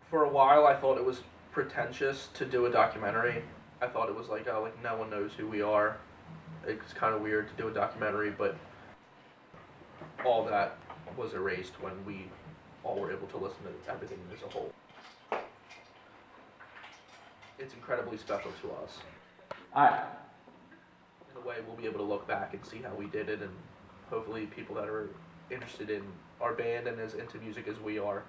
For a while, I thought it was pretentious to do a documentary. I thought it was like, oh, like no one knows who we are. It's kind of weird to do a documentary, but all that was erased when we all were able to listen to everything as a whole. It's incredibly special to us. Alright. In a way, we'll be able to look back and see how we did it, and hopefully people that are interested in our band and as into music as we are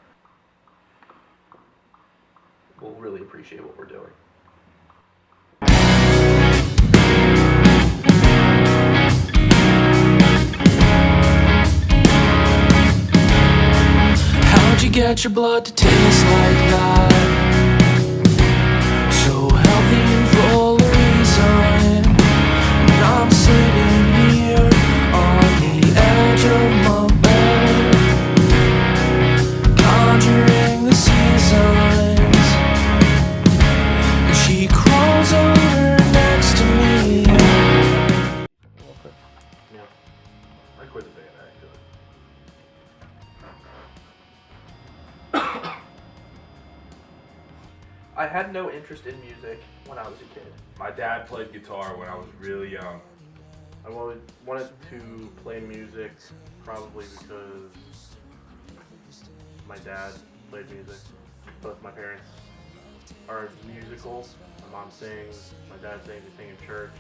will really appreciate what we're doing. How'd you get your blood to taste like that? So healthy and full of reason. And I'm sitting here on the edge of my bed, conjuring the seasons. And she crawls over next to me. Yeah. I quit the band actually. I had no interest in music when I was a kid. My dad played guitar when I was really young. I wanted to play music probably because my dad played music. Both my parents are musical. My mom sings, my dad sings, they sing in church.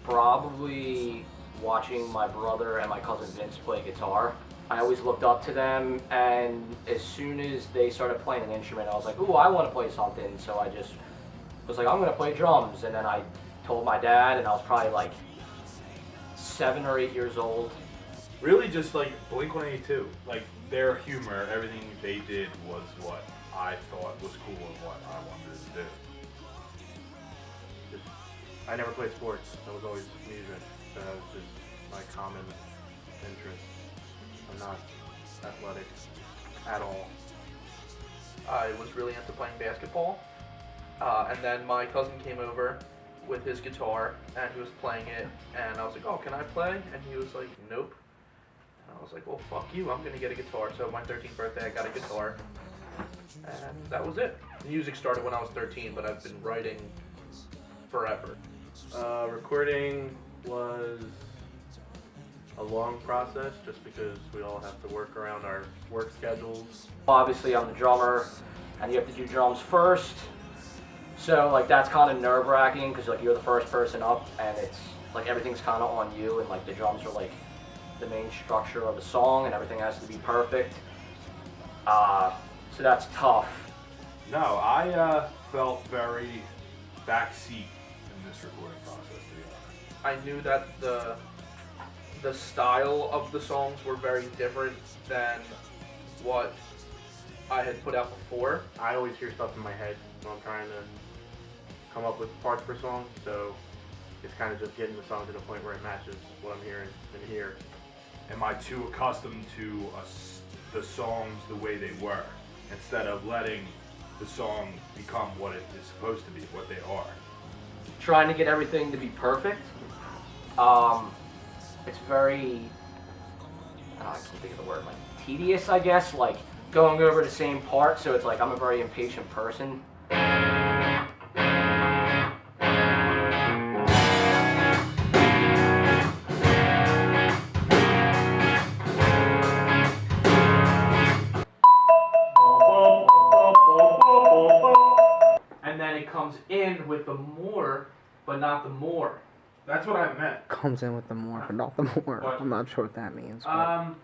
Probably watching my brother and my cousin Vince play guitar. I always looked up to them, and as soon as they started playing an instrument, I was like, ooh, I want to play something. So I just was like, I'm going to play drums. And then I told my dad, and I was probably like 7 or 8 years old. Really just like Blink-182. Like their humor, everything they did was what I thought was cool and what I wanted to do. I never played sports. That was always music. That was just my common interest. I'm not athletic at all. I was really into playing basketball, and then my cousin came over with his guitar, and he was playing it, and I was like, oh, can I play? And he was like, nope. And I was like, well, fuck you, I'm gonna get a guitar. So my 13th birthday, I got a guitar, and that was it. Music started when I was 13, but I've been writing forever. Recording was a long process just because we all have to work around our work schedules. Obviously, I'm the drummer, and you have to do drums first. So like that's kind of nerve-wracking because like you're the first person up, and it's like everything's kind of on you, and like the drums are like the main structure of the song, and everything has to be perfect. So that's tough. No, I felt very backseat in this recording process, to be honest. I knew that the style of the songs were very different than what I had put out before. I always hear stuff in my head when I'm trying to come up with parts for songs, so it's kind of just getting the song to the point where it matches what I'm hearing in here. Am I too accustomed to the songs the way they were, instead of letting the song become what it is supposed to be, what they are? Trying to get everything to be perfect. It's very, I can't think of the word, like tedious, I guess, like going over the same part, so it's like I'm a very impatient person. And then it comes in with the more, but not the more. That's what I meant. Comes in with the more, but not the more. What? I'm not sure what that means. But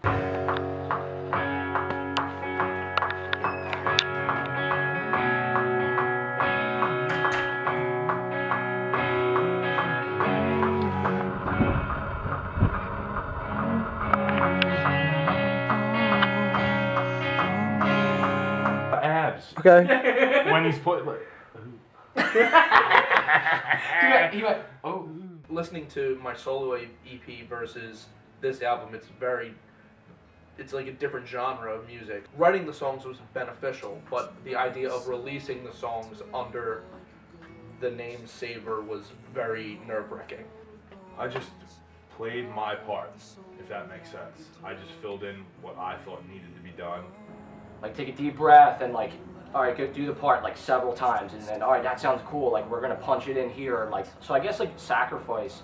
Abs. okay. When he's put like, He went, oh. Listening to my solo EP versus this album, it's like a different genre of music. Writing the songs was beneficial, but the idea of releasing the songs under the name Savor was very nerve-wracking. I just played my parts, if that makes sense. I just filled in what I thought needed to be done. Like take a deep breath and like all right, go do the part like several times, and then all right, that sounds cool. Like we're gonna punch it in here, and like so. I guess like sacrifice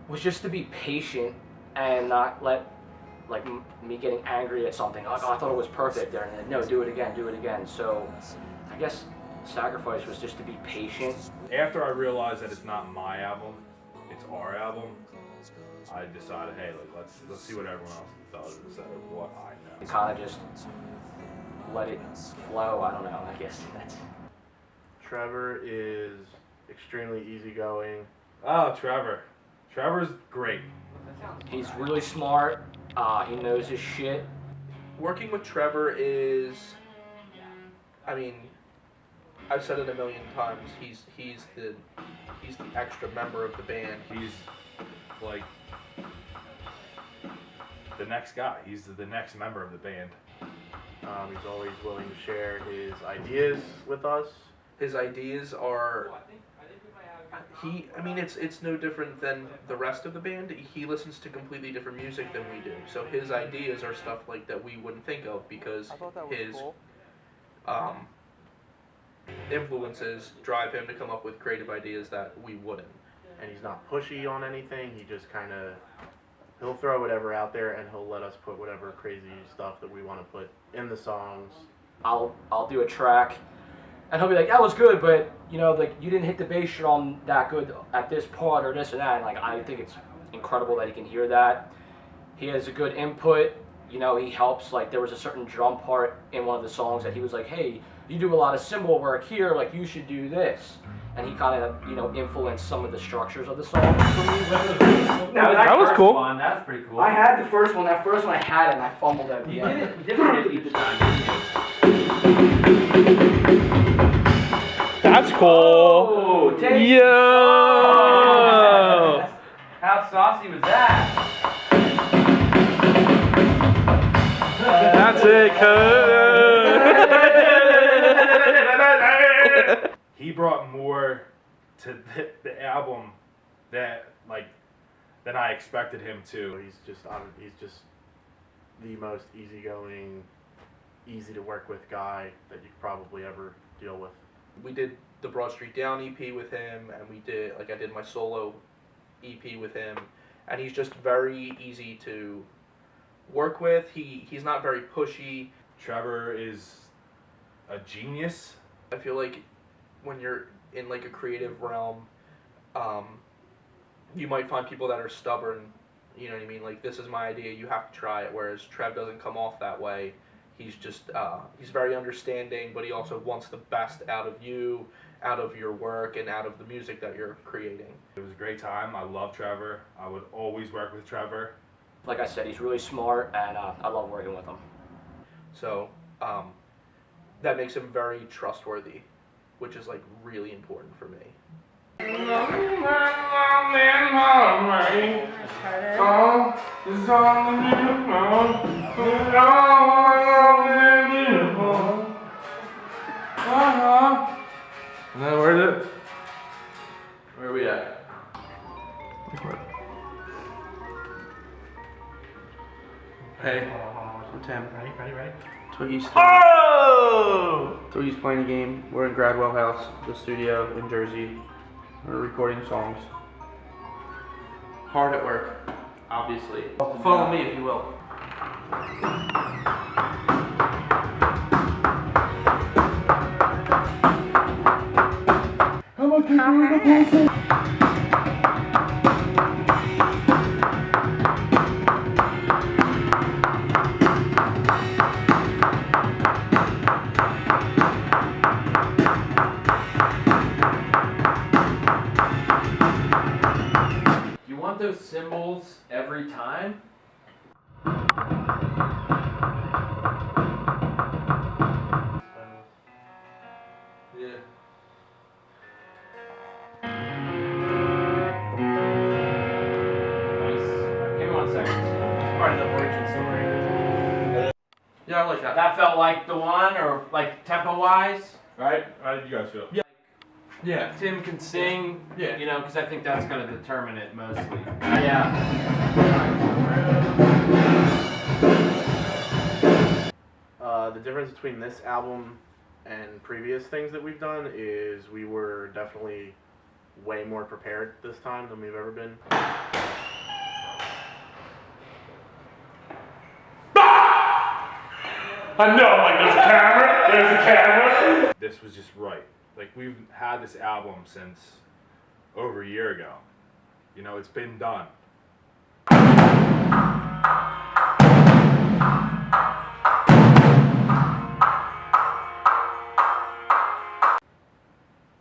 was just to be patient and not let like me getting angry at something. Like, oh, I thought it was perfect there, and then no, do it again, do it again. So I guess sacrifice was just to be patient. After I realized that it's not my album, it's our album, I decided, hey, like let's see what everyone else does instead of what I know. Kind of just let it flow. I don't know. I guess that's. Trevor is extremely easygoing. Oh, Trevor. Trevor's great. He's really smart. He knows his shit. Working with Trevor is, I mean, I've said it a million times. He's the extra member of the band. He's like the next guy. He's the next member of the band. He's always willing to share his ideas with us. His ideas are. I mean, it's no different than the rest of the band. He listens to completely different music than we do. So his ideas are stuff like that we wouldn't think of because his influences drive him to come up with creative ideas that we wouldn't. And he's not pushy on anything. He just kind of, he'll throw whatever out there and he'll let us put whatever crazy stuff that we want to put in the songs. I'll do a track, and he'll be like, that was good, but you know, like you didn't hit the bass drum that good at this part or this or that. And like I think it's incredible that he can hear that. He has a good input. You know, he helps. Like there was a certain drum part in one of the songs that he was like, hey, you do a lot of cymbal work here, like you should do this. And he kind of, you know, influenced some of the structures of the song for me. That was cool. One. That was pretty cool. I had the first one. That first one I had it, and I fumbled at the You end. did it differently each time, didn't you? That's cool. Oh, take Yo! How saucy was that? That's it, cuz. He brought more to the album than I expected him to. He's just the most easygoing, easy to work with guy that you could probably ever deal with. We did the Broad Street Down EP with him, and I did my solo EP with him, and he's just very easy to work with. He's not very pushy. Trevor is a genius. I feel like when you're in like a creative realm, you might find people that are stubborn. You know what I mean? Like, this is my idea, you have to try it. Whereas Trev doesn't come off that way. He's just he's very understanding, but he also wants the best out of you, out of your work, and out of the music that you're creating. It was a great time. I love Trevor. I would always work with Trevor. Like I said, he's really smart, and I love working with him. So that makes him very trustworthy, which is like really important for me. And then where's it? Where are we at? Hey, I'm Tim. Ready? Toogie's playing a game. We're in Gradwell House, the studio in Jersey. We're recording songs. Hard at work, obviously. Follow me if you will. You want those symbols every time? Yeah. Nice. Give me 1 second. Part of the origin story. Yeah, I like that. That felt like the one, or like tempo-wise, right? How did you guys feel? Yeah. Tim can sing, Yeah. you know, because I think that's going to determine it mostly. The difference between this album and previous things that we've done is we were definitely way more prepared this time than we've ever been. I know, like, there's a camera, there's a camera. This was just right. Like, we've had this album since over a year ago. You know, it's been done.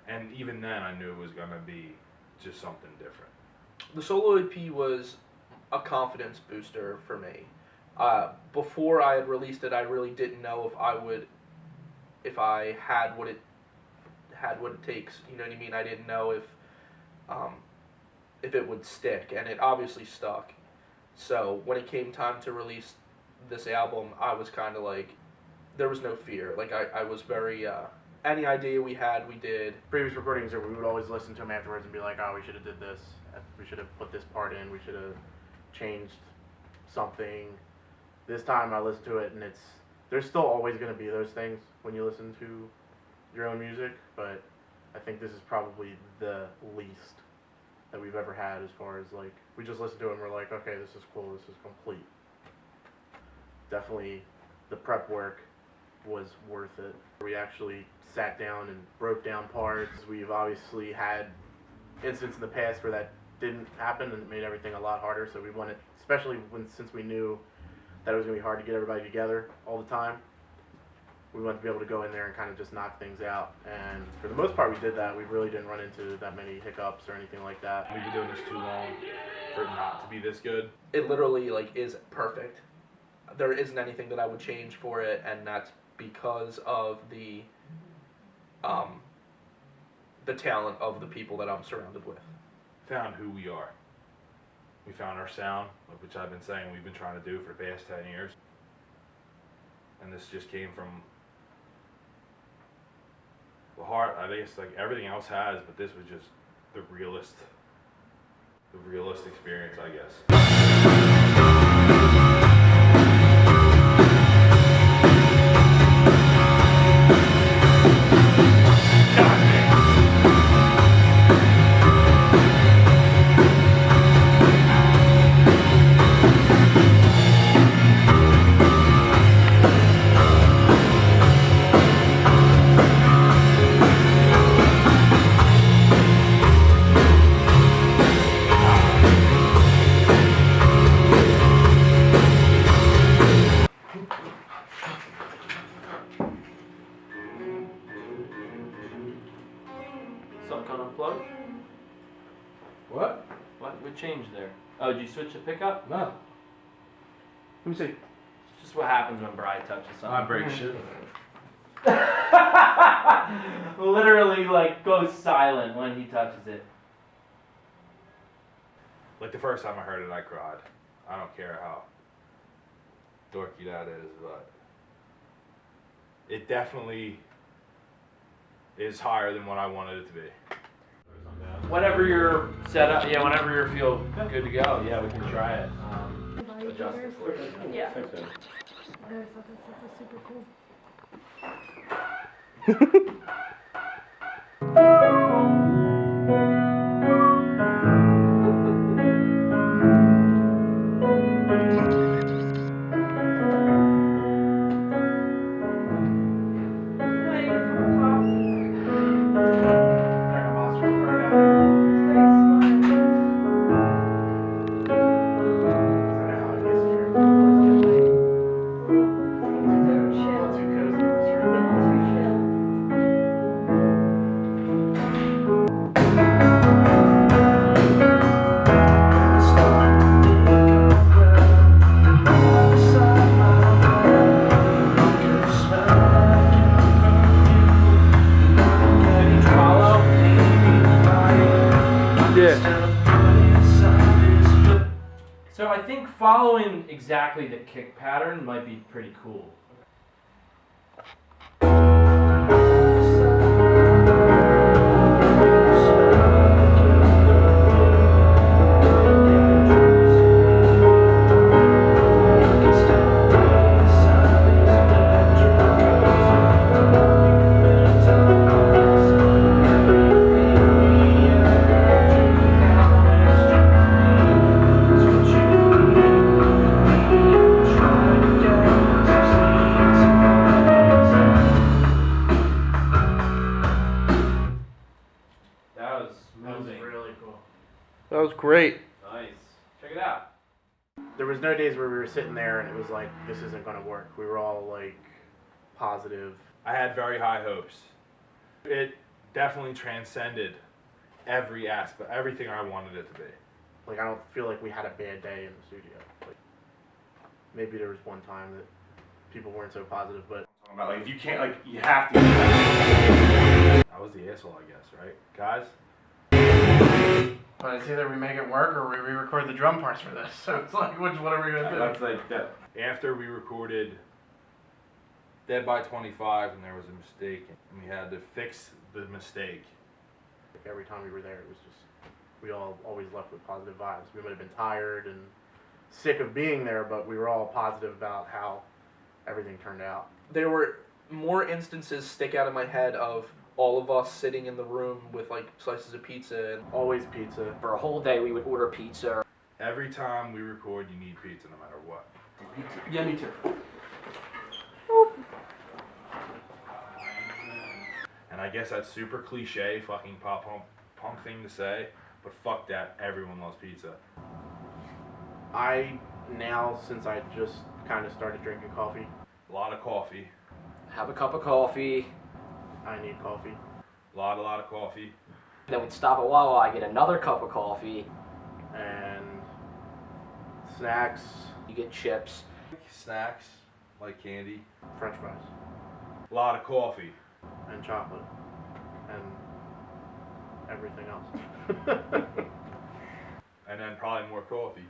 And even then, I knew it was gonna be just something different. The solo EP was a confidence booster for me. Before I had released it, I really didn't know if I had what it takes. You know what I mean? I didn't know if it would stick, and it obviously stuck. So when it came time to release this album, I was kind of like, there was no fear. Like I was very, any idea we had, we did. Previous recordings, we would always listen to them afterwards and be like, oh, we should have did this. We should have put this part in. We should have changed something. This time I listened to it, and there's still always going to be those things when you listen to your own music, but I think this is probably the least that we've ever had as far as, like, we just listened to it and we're like, okay, this is cool, this is complete. Definitely the prep work was worth it. We actually sat down and broke down parts. We've obviously had instances in the past where that didn't happen, and it made everything a lot harder, so we wanted, especially since we knew that it was going to be hard to get everybody together all the time, we wanted to be able to go in there and kind of just knock things out. And for the most part, we did that. We really didn't run into that many hiccups or anything like that. We've been doing this too long for it not to be this good. It literally, like, is perfect. There isn't anything that I would change for it, and that's because of the talent of the people that I'm surrounded with. Found who we are. We found our sound, which I've been saying we've been trying to do for the past 10 years. And this just came from the heart. I guess like everything else has, but this was just the realest experience, I guess. Something unplugged? What? What changed there? Oh, did you switch the pickup? No. Let me see. It's just what happens when Brian touches something. I break shit. Literally, like, goes silent when he touches it. Like the first time I heard it, I cried. I don't care how dorky that is, but it definitely is higher than what I wanted it to be. Whenever you're set up, yeah, whenever you feel good to go, yeah, we can try it. Adjust it for you. Yeah. Thanks, man. I always thought that stuff was super cool. So I think following exactly the kick pattern might be pretty cool. great. Nice. Check it out. There was no days where we were sitting there and it was like, this isn't going to work. We were all like positive. I had very high hopes. It definitely transcended every aspect, everything I wanted it to be. Like, I don't feel like we had a bad day in the studio. Like, maybe there was one time that people weren't so positive, but About like if you can't, like you have to. I was the asshole, I guess, right? Guys? But it's either we make it work or we re-record the drum parts for this. So it's like, what are we gonna do? That's like that. After we recorded Dead by 25 and there was a mistake and we had to fix the mistake. like, every time we were there, it was just, we all always left with positive vibes. We might have been tired and sick of being there, but we were all positive about how everything turned out. There were more instances stick out in my head of all of us sitting in the room with like slices of pizza and Always pizza. For a whole day, we would order pizza. Every time we record, you need pizza no matter what. Yeah, me too. And I guess that's super cliche, fucking pop punk thing to say, but fuck that, everyone loves pizza. I now, since I just kind of started drinking coffee, A lot of coffee, Have a cup of coffee. I need coffee. a lot of coffee. Then we'd stop at Wawa. I get another cup of coffee. And snacks, You get chips. Snacks, like candy, french fries, a lot of coffee. and chocolate, and everything else. And then probably more coffee.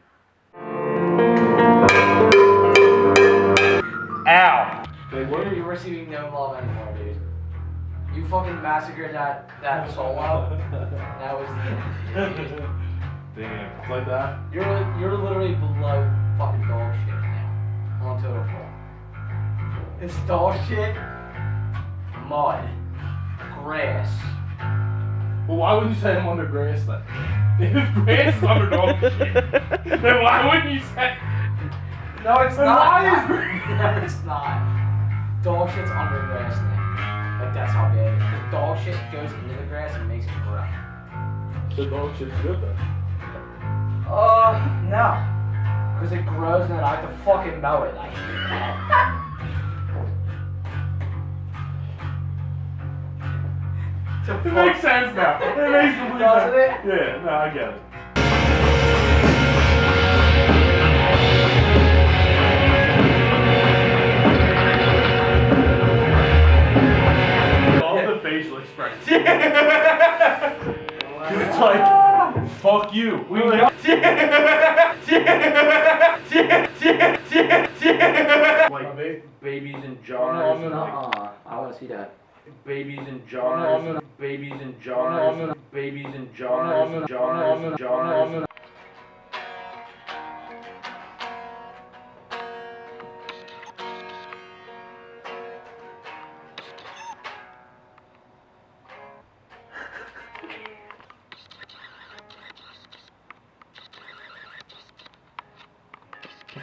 Ow! You're receiving no love anymore, dude. You fucking massacred that solo. That was the end. Damn, it's like that. You're literally below fucking dog shit now. On total floor. It's dog shit, mud, grass. Well, why wouldn't you say I'm under grass then? If grass is under dog shit, then why wouldn't you say? No, it's Then not. why is No, it's not. Dog shit's under grass now. Like that's how bad it is. 'Cause dog shit goes into the grass and makes it grow. The dog shit's good then. No. Because it grows and then I have to fucking mow it. I hate that. It makes sense now. It makes complete Doesn't sense. it? Yeah, no, I get it. All the facial expressions. Cause it's like, fuck you. We know. Like babies in jars. I want to see that. Babies in jars. Babies in jars. Babies in jars. Jars.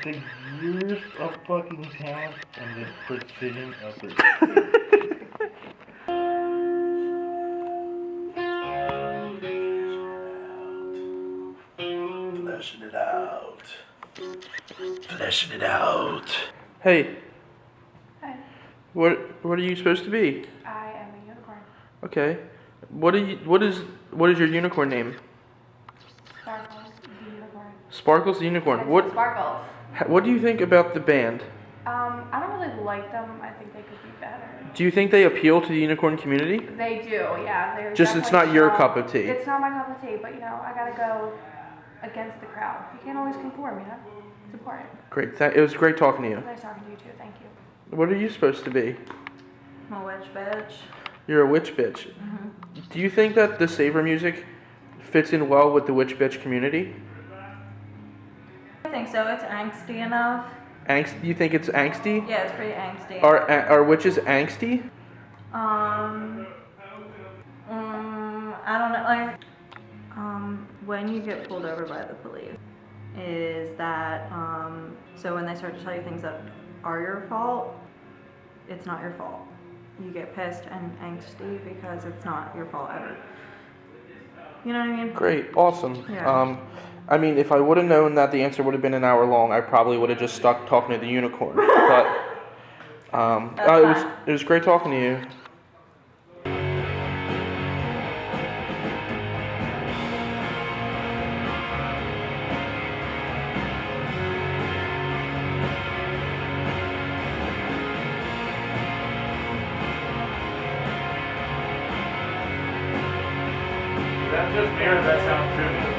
The years of fucking talent and the precision of it. Fleshing it out. Fleshing it out. hey, Hi, what are you supposed to be? I am a unicorn. Okay. What is your unicorn name? Sparkles, the unicorn. Sparkles the unicorn. It's Sparkles. What do you think about the band? I don't really like them. I think they could be better. Do you think they appeal to the unicorn community? They do, yeah. They're Just it's definitely, not your cup of tea. It's not my cup of tea, but you know, I gotta go against the crowd. You can't always conform, you know? It's important. Great. It was great talking to you. Nice talking to you too, thank you. What are you supposed to be? I'm a witch bitch. You're a witch bitch. Do you think that the Savor music fits in well with the witch bitch community? I think so. It's angsty enough. Do you think it's angsty? Yeah, it's pretty angsty. Are witches angsty? I don't know. Like, when you get pulled over by the police, is that so when they start to tell you things that are your fault, it's not your fault. You get pissed and angsty because it's not your fault ever. You know what I mean? Great, awesome. Yeah. I mean, if I would have known that the answer would have been an hour long, I probably would have just stuck talking to the unicorn. But it was great talking to you. Is that just me or does that sound true?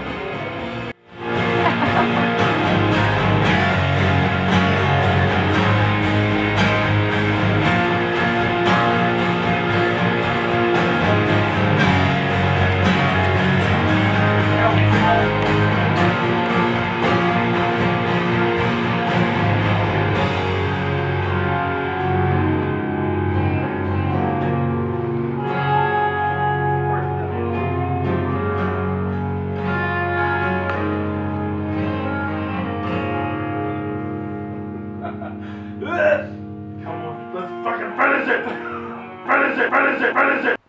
Come on, let's fucking finish it! Finish it, finish it, finish it!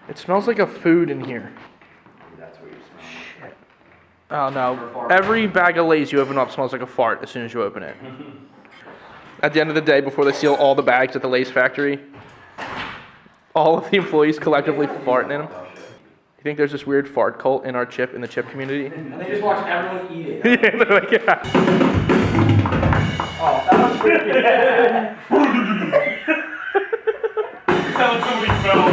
It smells like a food in here. That's what you smell. Shit. Oh no. Every bag of Lay's you open up smells like a fart as soon as you open it. At the end of the day, before they steal all the bags at the Lay's factory, all of the employees collectively farting in them. You think there's this weird fart cult in the chip community? And they just watch everyone eat it. Yeah, they're like, yeah. Oh, that was pretty good. Sounds like somebody fell.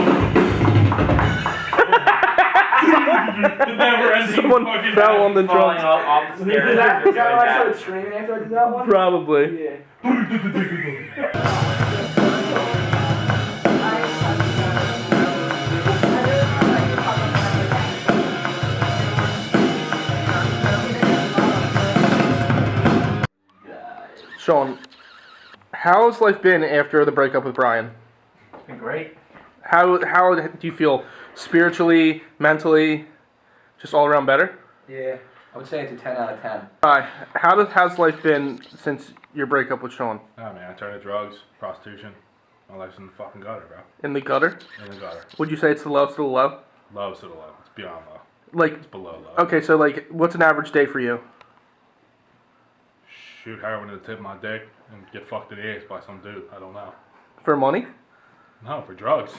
Someone fell on the drums. Off the stairs. Is that why I started screaming after I did that one? Probably. Yeah. Sean, how's life been after the breakup with Brian? It's been great. How do you feel spiritually, mentally, just all around better? Yeah, I would say it's a 10 out of 10. How's life been since your breakup with Sean? Oh man, I turned to drugs, prostitution. My life's in the fucking gutter, bro. In the gutter? In the gutter. Would you say it's the lowest of the low? Lowest of the low. It's beyond low. Like, It's below low. okay, so like, what's an average day for you? Shoot heroin to the tip of my dick and get fucked in the ass by some dude. I don't know. For money? No, for drugs.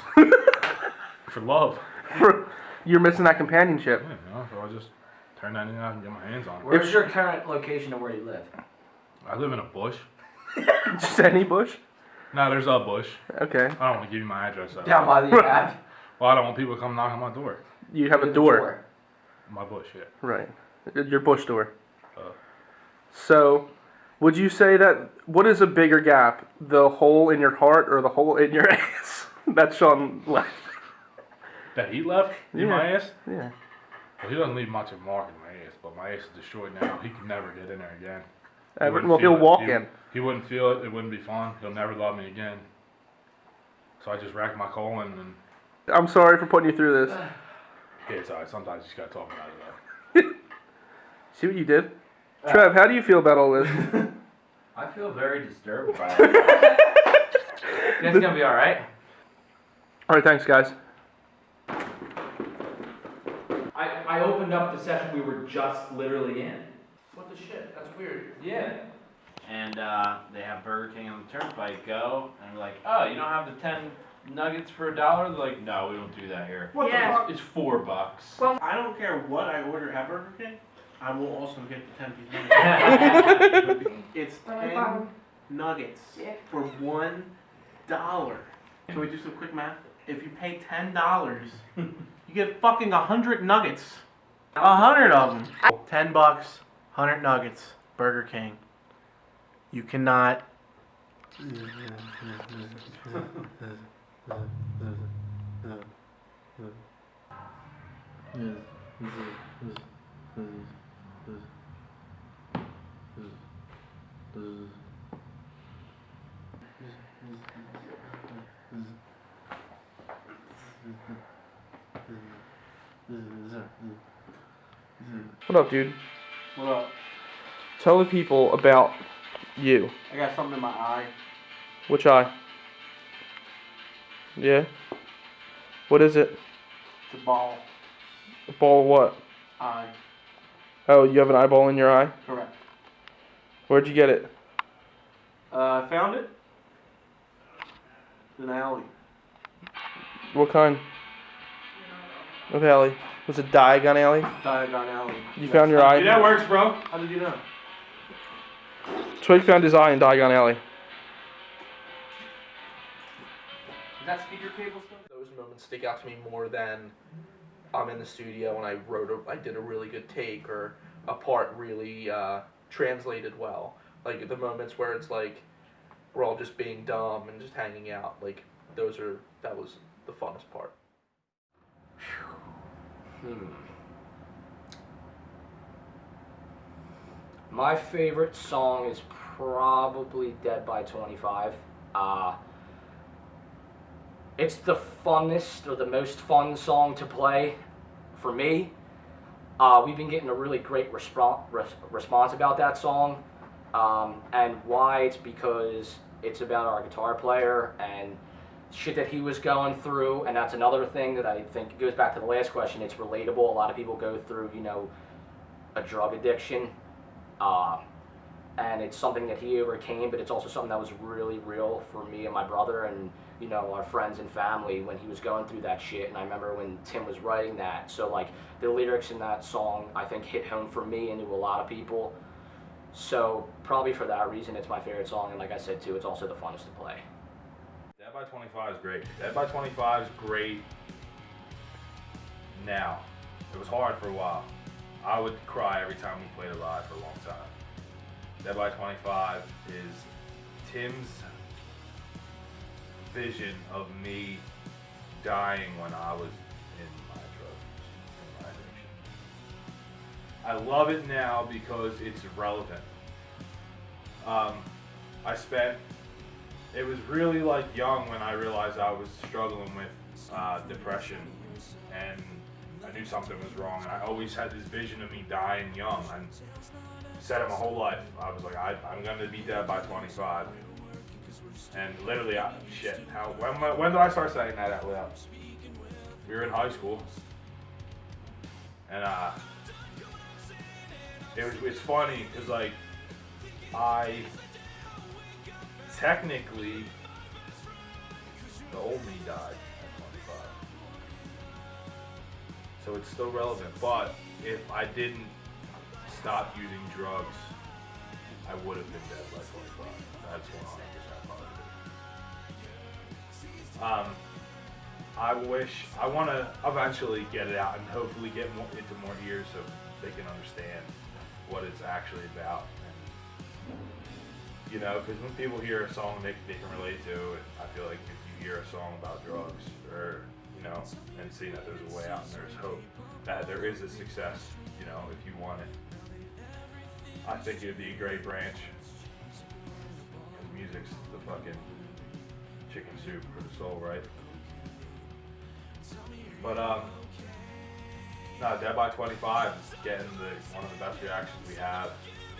For love. You're missing that companionship. Yeah, you know, so I just turn that in and get my hands on it. Where's your current location of where you live? I live in a bush. Just any bush? No, there's a bush. Okay. I don't want to give you my address. Down by the Ave. Well, I don't want people to come knock on my door. You have a door. My bush, yeah. Right. Your bush door. Oh. So, would you say that, what is a bigger gap? The hole in your heart or the hole in your ass? That's Sean left. That he left in my ass? Yeah. Well, he doesn't leave much of a mark in my ass, but my ass is destroyed now. He can never get in there again. Well, he'll walk in. He wouldn't feel it. It wouldn't be fun. He'll never love me again. So I just racked my colon and... I'm sorry for putting you through this. Yeah, it's alright. Sometimes you just gotta talk about it, though. See what you did? Trev, how do you feel about all this? I feel very disturbed by it. You guys gonna be alright? Alright, thanks guys. I opened up the session we were just literally in. What the shit? That's weird. Yeah. And they have Burger King on the Turnpike. Go and we're like, oh, you don't have the 10 nuggets for $1? They're like, no, we don't do that here. What the fuck? It's $4. Well, I don't care what I order at Burger King. I will also get the 10-piece nugget. It's 10 nuggets for $1. Can we do some quick math? If you pay $10, you get fucking 100 nuggets. 100 of them. $10, 100 nuggets. Burger King. You cannot. What up, dude? What up? Tell the people about you. I got something in my eye. Which eye? Yeah. What is it? It's a ball. A ball of what? Eye. Oh, you have an eyeball in your eye? Correct. Where'd you get it? I found it in an alley. What kind? Of alley? Was it Diagon Alley? Diagon Alley. You found your eye? Yeah, that works, bro. How did you know? Twig found his eye in Diagon Alley. Is that speaker cable still? Those moments stick out to me more than I'm in the studio and I did a really good take or a part really translated well. Like the moments where it's like we're all just being dumb and just hanging out. Like that was the funnest part. My favorite song is probably Dead by 25. It's the funnest or the most fun song to play for me. We've been getting a really great response about that song. And why? It's because it's about our guitar player and shit that he was going through, and that's another thing that I think goes back to the last question. It's relatable. A lot of people go through, a drug addiction, and it's something that he overcame, but it's also something that was really real for me and my brother and, our friends and family when he was going through that shit. And I remember when Tim was writing that. So, like, the lyrics in that song, I think, hit home for me and to a lot of people. So, probably for that reason, it's my favorite song. And like I said, too, it's also the funnest to play. Dead by 25 is great. Dead by 25 is great now. It was hard for a while. I would cry every time we played it live for a long time. Dead by 25 is Tim's vision of me dying when I was in my drugs, in my addiction. I love it now because it's relevant. It was really like young when I realized I was struggling with depression and I knew something was wrong. And I always had this vision of me dying young. I said it my whole life. I was like, I'm gonna be dead by 25. And literally, when did I start saying that out loud? We were in high school. And it's funny because like, technically, the old me died at 25. So it's still relevant, but if I didn't stop using drugs, I would have been dead by 25. That's 100% positive. I want to eventually get it out and hopefully get into more ears so they can understand what it's actually about. Because when people hear a song they can relate to, and I feel like if you hear a song about drugs, or and seeing that there's a way out and there's hope, that there is a success, if you want it, I think it'd be a great branch. Because music's the fucking chicken soup for the soul, right? But no, Dead by 25 is getting one of the best reactions we have,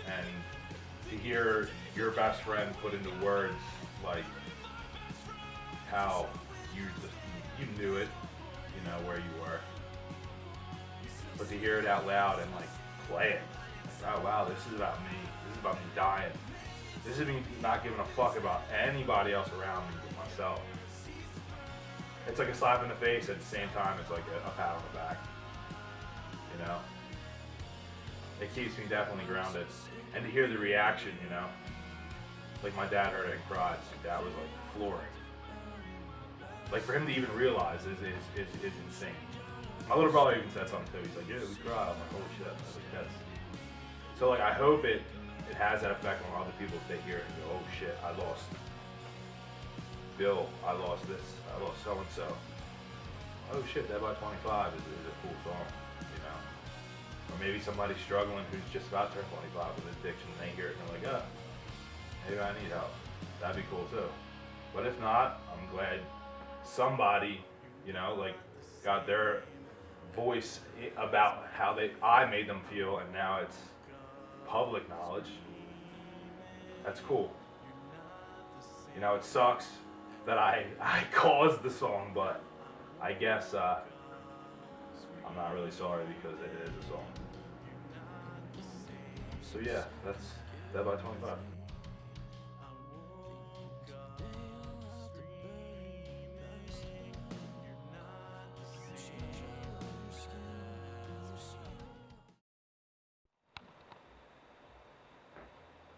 and to hear your best friend put into words like how you knew it, where you were, but to hear it out loud and like play it, like, oh wow, this is about me. This is about me dying. This is me not giving a fuck about anybody else around me but myself. It's like a slap in the face, at the same time it's like a pat on the back. It keeps me definitely grounded. And to hear the reaction, like my dad heard it and cried. My dad was like floored. Like for him to even realize is insane. My little brother even said something too. He's like, yeah, we cried. I'm like, holy shit. I was like, that's... So like I hope it has that effect on other people if they hear it and go, oh shit, I lost Bill, I lost this, I lost so and so. Oh shit, Dead by 25 is a cool song, Or maybe somebody struggling who's just about to turn 25 with addiction, and they hear it and they're like, oh, maybe I need help. That'd be cool too. But if not, I'm glad somebody, got their voice about how I made them feel, and now it's public knowledge. That's cool. It sucks that I caused the song, but I guess I'm not really sorry because it is a song. So yeah, that's Dead by 25.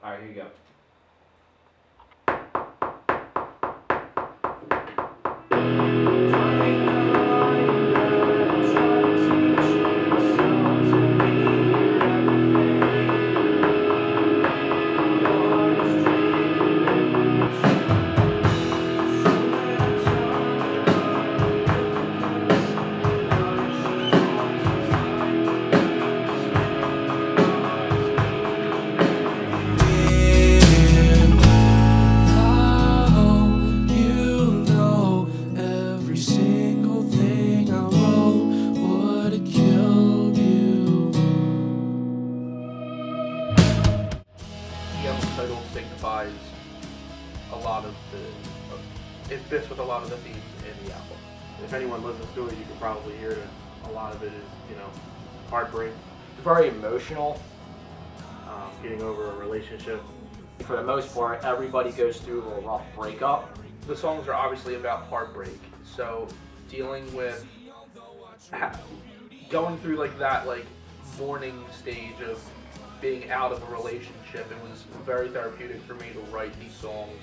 Alright, here you go. The album title signifies a lot of the, it fits with a lot of the themes in the album. If anyone listens to it, you can probably hear that a lot of it is, you know, heartbreak, Very emotional. getting over a relationship. For the most part, everybody goes through a rough breakup. The songs are obviously about heartbreak, so dealing with going through like that like mourning stage of being out of a relationship, it was very therapeutic for me to write these songs,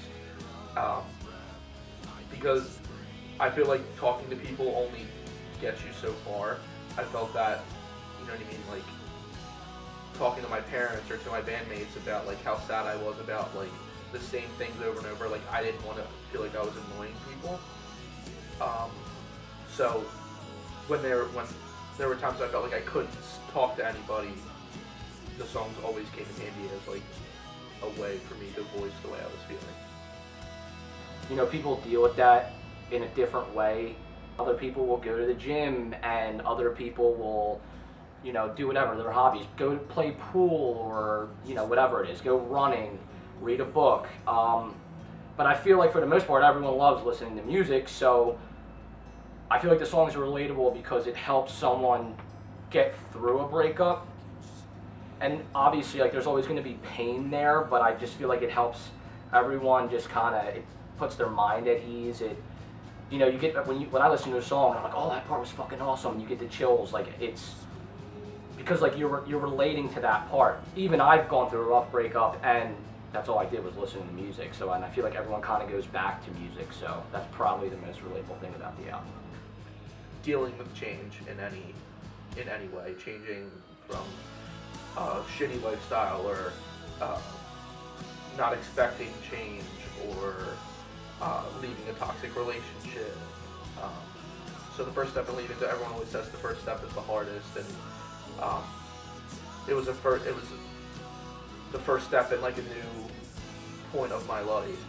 because I feel like talking to people only gets you so far. I felt that, you know what I mean, like talking to my parents or to my bandmates about like how sad I was about like the same things over and over, like I didn't want to feel like I was annoying people. So when there were times I felt like I couldn't talk to anybody, the songs always came in handy as like a way for me to voice the way I was feeling. You know, people deal with that in a different way. Other people will go to the gym, and other people will, you know, do whatever, their hobbies. Go play pool, or, you know, whatever it is. Go running, read a book. But I feel like for the most part, everyone loves listening to music, so I feel like the songs are relatable because it helps someone get through a breakup. And obviously, like, there's always going to be pain there, but I just feel like it helps everyone just kind of, it puts their mind at ease. It, you know, you get, when I listen to a song, I'm like, oh, that part was fucking awesome. You get the chills. Like, it's, because, like, you're relating to that part. Even I've gone through a rough breakup, and that's all I did was listen to music. So, and I feel like everyone kind of goes back to music. So that's probably the most relatable thing about the album. Dealing with change in any way, changing from a shitty lifestyle, or not expecting change, or leaving a toxic relationship. So the first step in leaving, everyone always says the first step is the hardest, and it was the first step in like a new point of my life,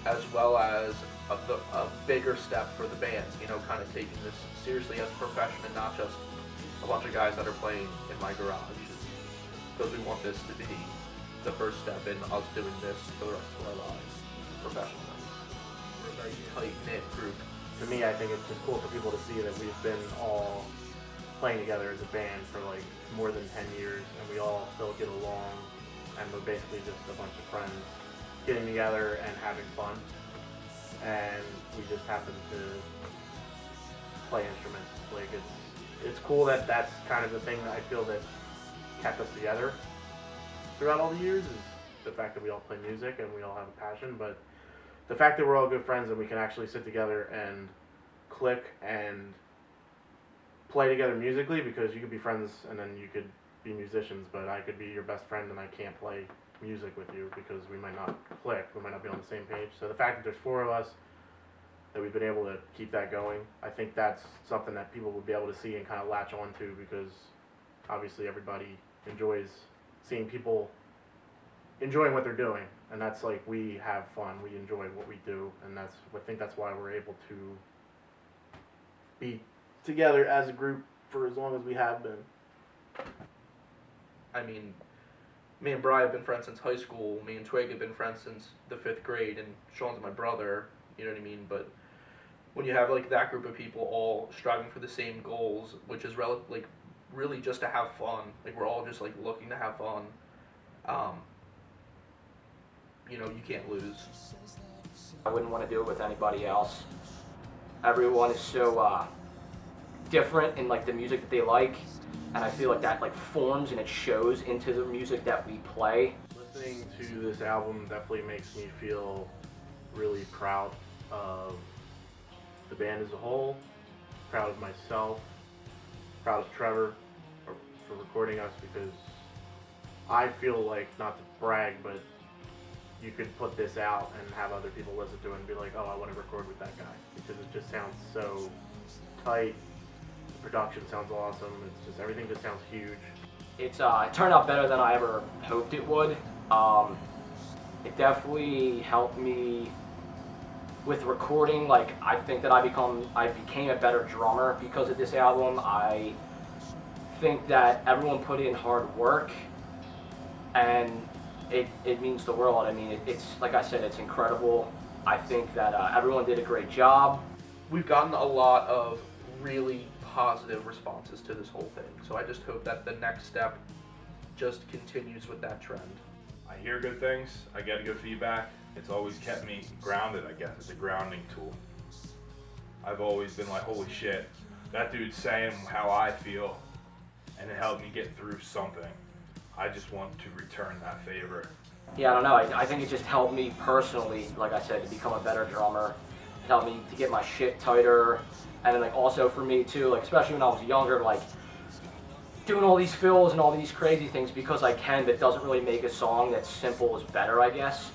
as well as a bigger step for the band, you know, kind of taking this seriously as a profession and not just a bunch of guys that are playing in my garage, because we want this to be the first step in us doing this for the rest of our lives professionally. We're a very tight-knit group. To me, I think it's just cool for people to see that we've been all playing together as a band for like more than 10 years, and we all still get along, and we're basically just a bunch of friends getting together and having fun. And we just happen to play instruments. Like, it's cool that that's kind of the thing that I feel that kept us together throughout all the years, is the fact that we all play music and we all have a passion. But the fact that we're all good friends and we can actually sit together and click and play together musically, because you could be friends and then you could be musicians, but I could be your best friend and I can't play music with you because we might not click, we might not be on the same page. So the fact that there's 4 of us, that we've been able to keep that going, I think that's something that people would be able to see and kind of latch on to, because obviously everybody enjoys seeing people enjoying what they're doing, and that's like, we have fun, we enjoy what we do, and I think that's why we're able to be together as a group for as long as we have been. I mean, me and Bri have been friends since high school. Me and Twig have been friends since the 5th grade, and Sean's my brother. you know what I mean? But when you have like that group of people all striving for the same goals, which is really just to have fun, like we're all just like looking to have fun, you know, you can't lose. I wouldn't want to do it with anybody else. Everyone is so different in like the music that they like, and I feel like that like forms and it shows into the music that we play. Listening to this album definitely makes me feel really proud of the band as a whole, proud of myself, proud of Trevor for recording us, because I feel like, not to brag, but you could put this out and have other people listen to it and be like, oh, I want to record with that guy, because it just sounds so tight. The production sounds awesome. It's just, everything just sounds huge. It turned out better than I ever hoped it would. It definitely helped me with recording. Like, I think that I became a better drummer because of this album. I think that everyone put in hard work, and it means the world. I mean, it's like I said, it's incredible. I think that everyone did a great job. We've gotten a lot of really positive responses to this whole thing, so I just hope that the next step just continues with that trend. I hear good things, I get good feedback. It's always kept me grounded, I guess. It's a grounding tool. I've always been like, holy shit, that dude's saying how I feel, and it helped me get through something. I just want to return that favor. Yeah, I don't know. I think it just helped me personally, like I said, to become a better drummer. It helped me to get my shit tighter. And then like also for me too, like especially when I was younger, like doing all these fills and all these crazy things because I can, that doesn't really make a song that's simple is better, I guess.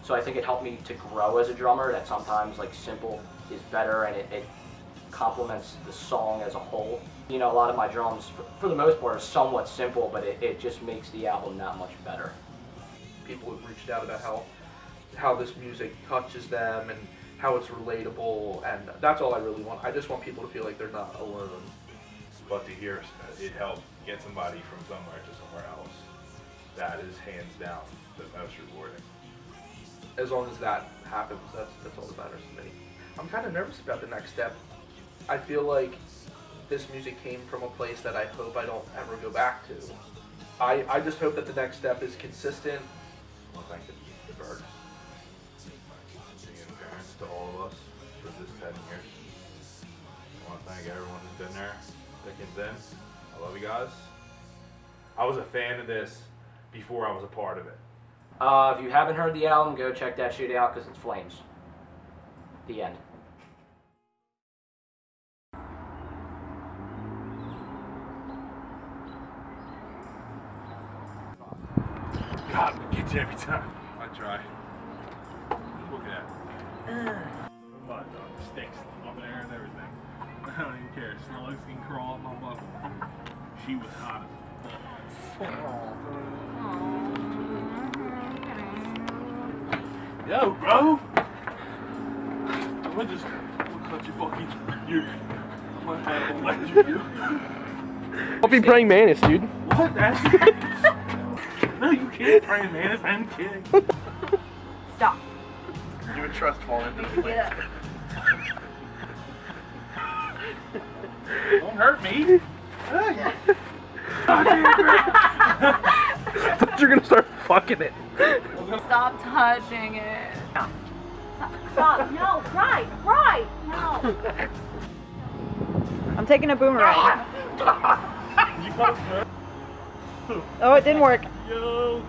So I think it helped me to grow as a drummer, that sometimes like simple is better, and it complements the song as a whole. You know, a lot of my drums, for the most part, are somewhat simple, but it just makes the album that much better. People have reached out about how this music touches them and how it's relatable, and that's all I really want. I just want people to feel like they're not alone. But to hear it helped get somebody from somewhere to somewhere else, that is hands down the most rewarding. As long as that happens, that's all that matters to me. I'm kind of nervous about the next step. I feel like this music came from a place that I hope I don't ever go back to. I just hope that the next step is consistent. I want to thank the Burks, and parents, to all of us for this 10 years. I want to thank everyone who's been there, thick and thin. I love you guys. I was a fan of this before I was a part of it. If you haven't heard the album, go check that shit out because it's flames. The end. God, it gets you every time. I try. Look at that. But sticks up there and everything. I don't even care. Slugs can crawl up my butt. She was hot as fuck. Yo, bro! I'm gonna just cut your fucking. I'm gonna have to electric you. I'll be praying mantis, dude. What? That's. No, you can't pray mantis. I'm kidding. Stop. You would trust falling into the Get up. Don't hurt me. I thought you were gonna start fucking it. Stop touching it. Stop. No. Right. No. I'm taking a boomerang. Oh, it didn't work. Yo.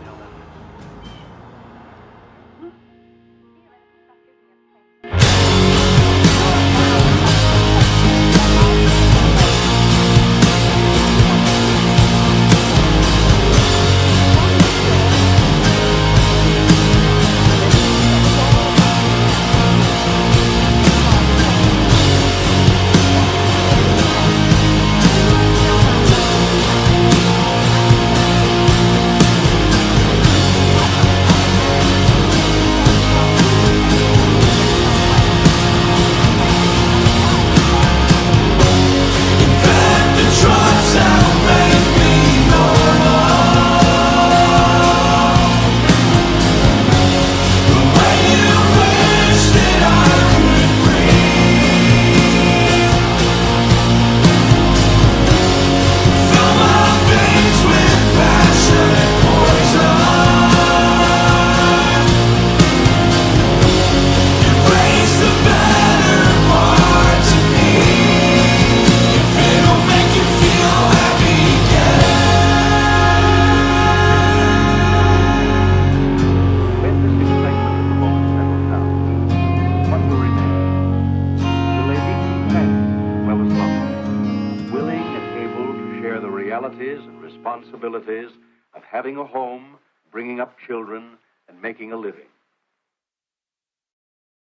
duties and responsibilities of having a home, bringing up children, and making a living.